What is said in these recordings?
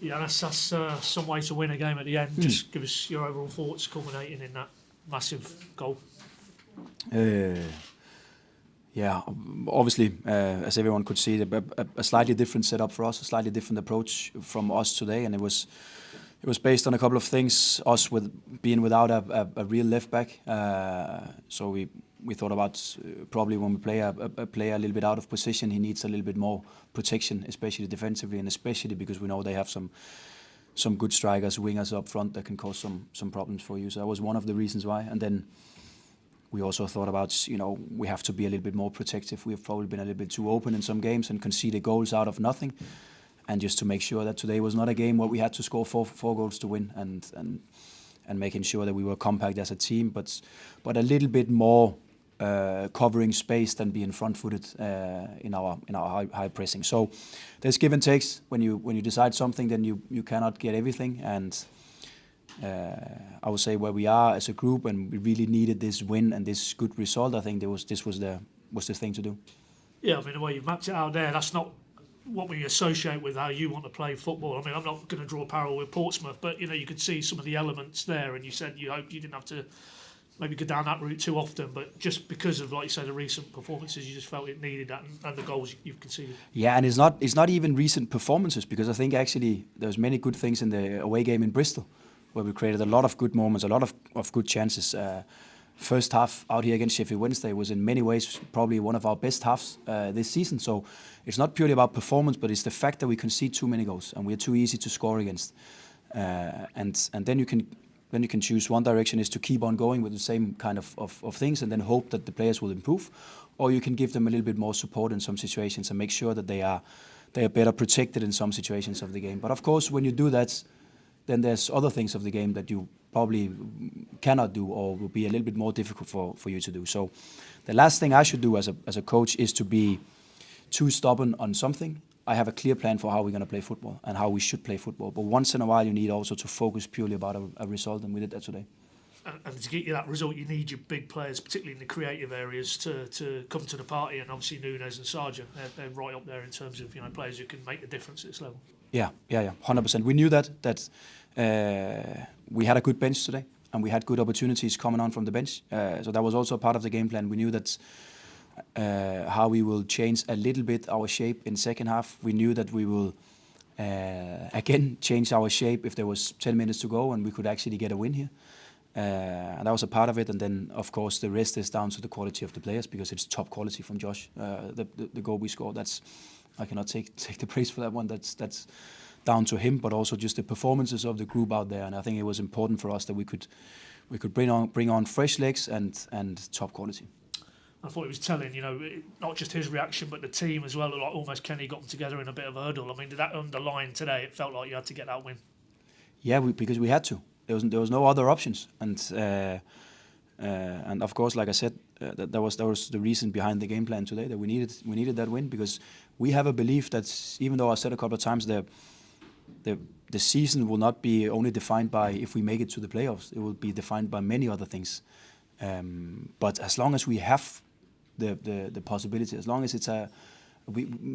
Yeah, that's some way to win a game at the end. Just give us your overall thoughts culminating in that massive goal. Yeah, obviously, as everyone could see, a slightly different setup for us, a slightly different approach from us today, and it was based on a couple of things. Us with being without a real left back, so we thought about probably when we play a player a little bit out of position, he needs a little bit more protection, especially defensively, and especially because we know they have some good strikers, wingers up front that can cause some problems for you. So that was one of the reasons why, and then we also thought about, we have to be a little bit more protective. We have probably been a little bit too open in some games and conceded goals out of nothing. And just to make sure that today was not a game where we had to score four goals to win, and making sure that we were compact as a team, but a little bit more covering space than being front-footed in our high pressing. So there's give and takes. When you decide something, then you cannot get everything. And I would say where we are as a group, and we really needed this win and this good result, I think this was the thing to do. Yeah, I mean, the way you've mapped it out there, that's not what we associate with how you want to play football. I mean, I'm not going to draw a parallel with Portsmouth, but, you could see some of the elements there, and you said you hoped you didn't have to maybe go down that route too often, but just because of, like you said, the recent performances, you just felt it needed that, and the goals you've conceded. Yeah, and it's not even recent performances, because I think actually there's many good things in the away game in Bristol, where we created a lot of good moments, a lot of good chances. First half out here against Sheffield Wednesday was in many ways probably one of our best halves this season. So it's not purely about performance, but it's the fact that we concede too many goals and we're too easy to score against. And then you can choose. One direction is to keep on going with the same kind of things and then hope that the players will improve, or you can give them a little bit more support in some situations and make sure that they are better protected in some situations of the game. But of course, when you do that, then there's other things of the game that you probably cannot do or will be a little bit more difficult for you to do. So the last thing I should do as a coach is to be too stubborn on something. I have a clear plan for how we're going to play football and how we should play football. But once in a while, you need also to focus purely about a result, and we did that today. And to get you that result, you need your big players, particularly in the creative areas, to come to the party. And obviously Nunes and Sargent, they're right up there in terms of players who can make the difference at this level. Yeah, 100%. We knew that we had a good bench today, and we had good opportunities coming on from the bench. So that was also part of the game plan. We knew that how we will change a little bit our shape in second half. We knew that we will again change our shape if there was 10 minutes to go and we could actually get a win here. And that was a part of it. And then, of course, the rest is down to the quality of the players, because it's top quality from Josh. The goal we scored, I cannot take the praise for that one. That's down to him, but also just the performances of the group out there. And I think it was important for us that we could bring on fresh legs and top quality. I thought it was telling, not just his reaction, but the team as well. Like almost Kenny got them together in a bit of a hurdle. I mean, did that underline today? It felt like you had to get that win. Yeah, because we had to. There was no other options, and of course, like I said, that was the reason behind the game plan today, that we needed that win, because we have a belief that, even though I said a couple of times, the season will not be only defined by if we make it to the playoffs. It will be defined by many other things. But as long as we have the possibility, as long as it's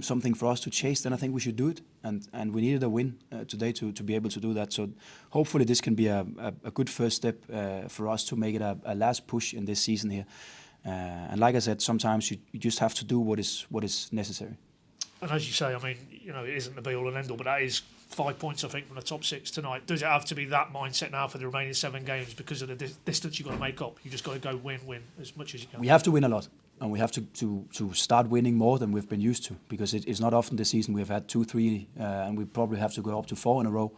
something for us to chase, then I think we should do it. And we needed a win today to be able to do that. So hopefully this can be a good first step for us to make it a last push in this season here. And like I said, sometimes you just have to do what is necessary. And as you say, I mean, it isn't the be-all and end-all, but that is 5 points, I think, from the top six tonight. Does it have to be that mindset now for the remaining 7 games because of the distance you've got to make up? You just got to go win as much as you can. We have to win a lot, and we have to start winning more than we've been used to, because it's not often this season we've had 2, 3, and we probably have to go up to 4 in a row.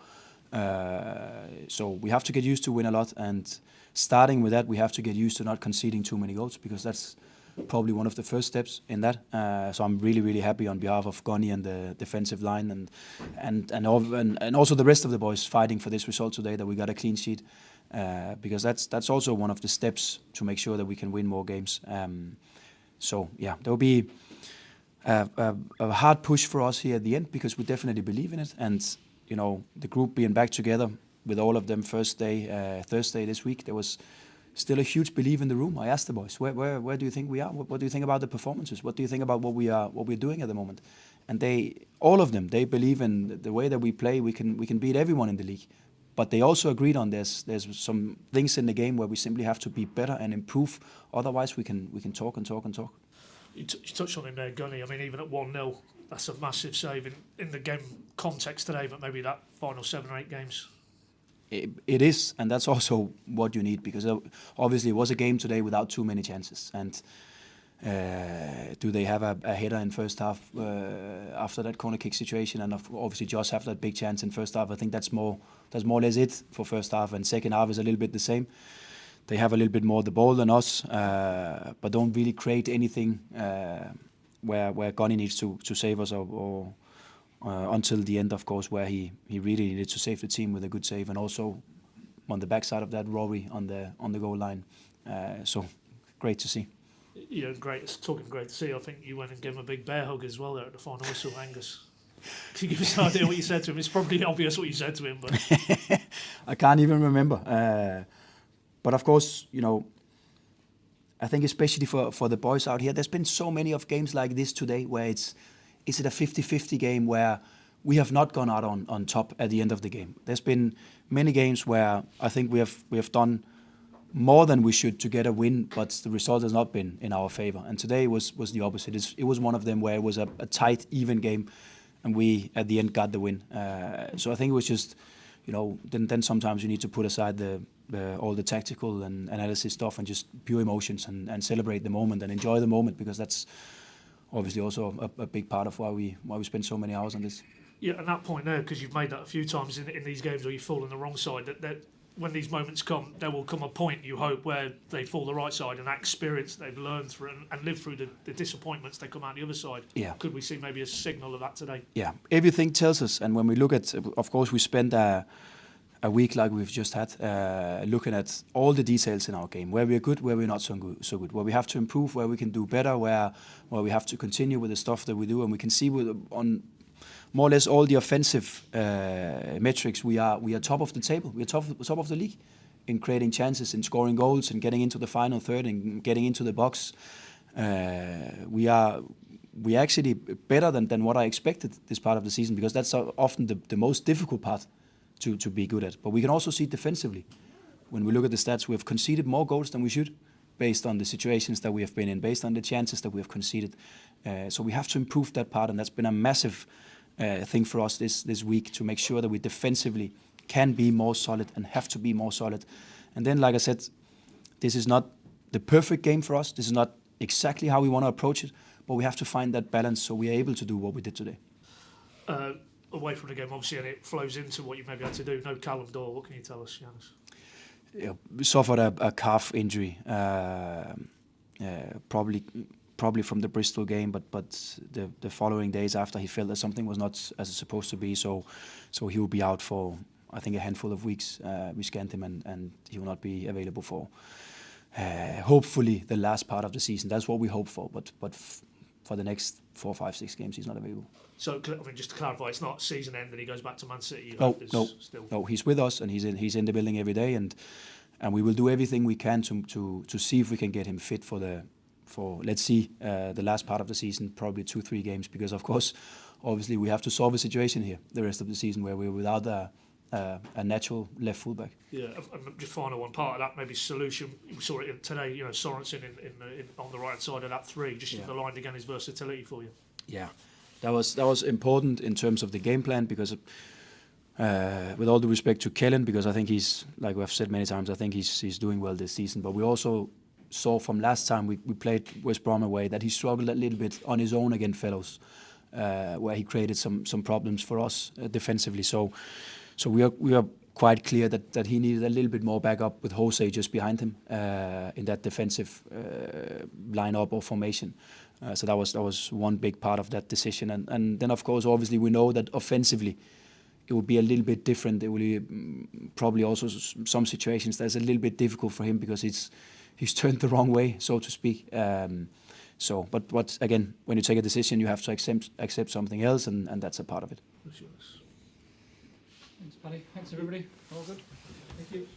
So we have to get used to win a lot, and starting with that, we have to get used to not conceding too many goals, because that's probably one of the first steps in that. So I'm really, really happy on behalf of Gunny and the defensive line and also the rest of the boys fighting for this result today, that we got a clean sheet, because that's also one of the steps to make sure that we can win more games. So yeah, there will be a hard push for us here at the end, because we definitely believe in it, and the group being back together with all of them Thursday this week, there was still a huge belief in the room. I asked the boys, where do you think we are? What do you think about the performances? What do you think about what we're doing at the moment? and all of them, they believe in the way that we play. We can beat everyone in the league. But they also agreed on there's some things in the game where we simply have to be better and improve. Otherwise, we can talk and talk and talk. You touched on him there, Gunny. I mean, even at 1-0, that's a massive save in the game context today, but maybe that final 7 or 8 games. It is, and that's also what you need, because obviously it was a game today without too many chances. And do they have a header in first half after that corner kick situation? And obviously Josh have that big chance in first half. I think that's more or less it for first half, and second half is a little bit the same. They have a little bit more the ball than us, but don't really create anything where Gunny needs to save us or until the end, of course, where he really needed to save the team with a good save, and also on the backside of that, Rory on the goal line. So great to see. Yeah, great. It's great to see. I think you went and gave him a big bear hug as well there at the final whistle, Angus. Can you give us an idea what you said to him? It's probably obvious what you said to him, but I can't even remember. But of course, I think especially for the boys out here, there's been so many of games like this today where is it a 50-50 game where we have not gone out on top at the end of the game. There's been many games where I think we have done more than we should to get a win, but the result has not been in our favor. And today was the opposite. It was one of them where it was a tight, even game, and we at the end got the win. So I think it was just, then sometimes you need to put aside all the tactical and analysis stuff and just pure emotions and celebrate the moment and enjoy the moment, because that's obviously also a big part of why we spend so many hours on this. Yeah, and that point there, because you've made that a few times in these games where you fall on the wrong side, that when these moments come, there will come a point, you hope, where they fall the right side, and that experience they've learned through and lived through the disappointments, they come out the other side. Yeah. Could we see maybe a signal of that today? Yeah, everything tells us, and when we look at, of course, we spend a week like we've just had, looking at all the details in our game, where we're good, where we're not so good, where we have to improve, where we can do better, where we have to continue with the stuff that we do, and we can see on more or less all the offensive metrics, we are top of the table. We are top of the league in creating chances, in scoring goals, and getting into the final third, and getting into the box. We are actually better than what I expected this part of the season, because that's often the most difficult part to be good at. But we can also see defensively. When we look at the stats, we have conceded more goals than we should, based on the situations that we have been in, based on the chances that we have conceded. So we have to improve that part, and that's been a massive thing for us this week, to make sure that we defensively can be more solid and have to be more solid. And then, like I said, this is not the perfect game for us. This is not exactly how we want to approach it, but we have to find that balance so we are able to do what we did today. Away from the game, obviously, and it flows into what you maybe had to do. No Callum Doyle. What can you tell us, Johannes? Yeah, we suffered a calf injury, probably from the Bristol game, but the following days after, he felt that something was not as it's supposed to be, so he will be out for, I think, a handful of weeks. We scanned him, and he will not be available for hopefully the last part of the season. That's what we hope for, but for the next 4, 5, 6 games, he's not available. So, I mean, just to clarify, it's not season end and he goes back to Man City. No, he's with us, and he's in the building every day, and we will do everything we can to see if we can get him fit for let's see, the last part of the season, probably 2-3 games, because of course, obviously, we have to solve a situation here the rest of the season where we're without a natural left fullback. Yeah, and just final one part of that, maybe solution. We saw it today. Sorensen on the right side of that 3, just underlined again his versatility for you. Yeah, that was important in terms of the game plan, because with all due respect to Kellen, because I think he's, like we have said many times, I think he's doing well this season. But we also saw from last time we played West Brom away that he struggled a little bit on his own against Fellows, where he created some problems for us defensively. So we are quite clear that he needed a little bit more backup with Jose just behind him in that defensive line-up or formation. So that was one big part of that decision. And then, of course, obviously, we know that offensively it will be a little bit different. It will be probably also some situations that's a little bit difficult for him, because he's turned the wrong way, so to speak. But again, when you take a decision, you have to accept something else, and that's a part of it. Thanks, Paddy. Thanks, everybody. All good. Thank you.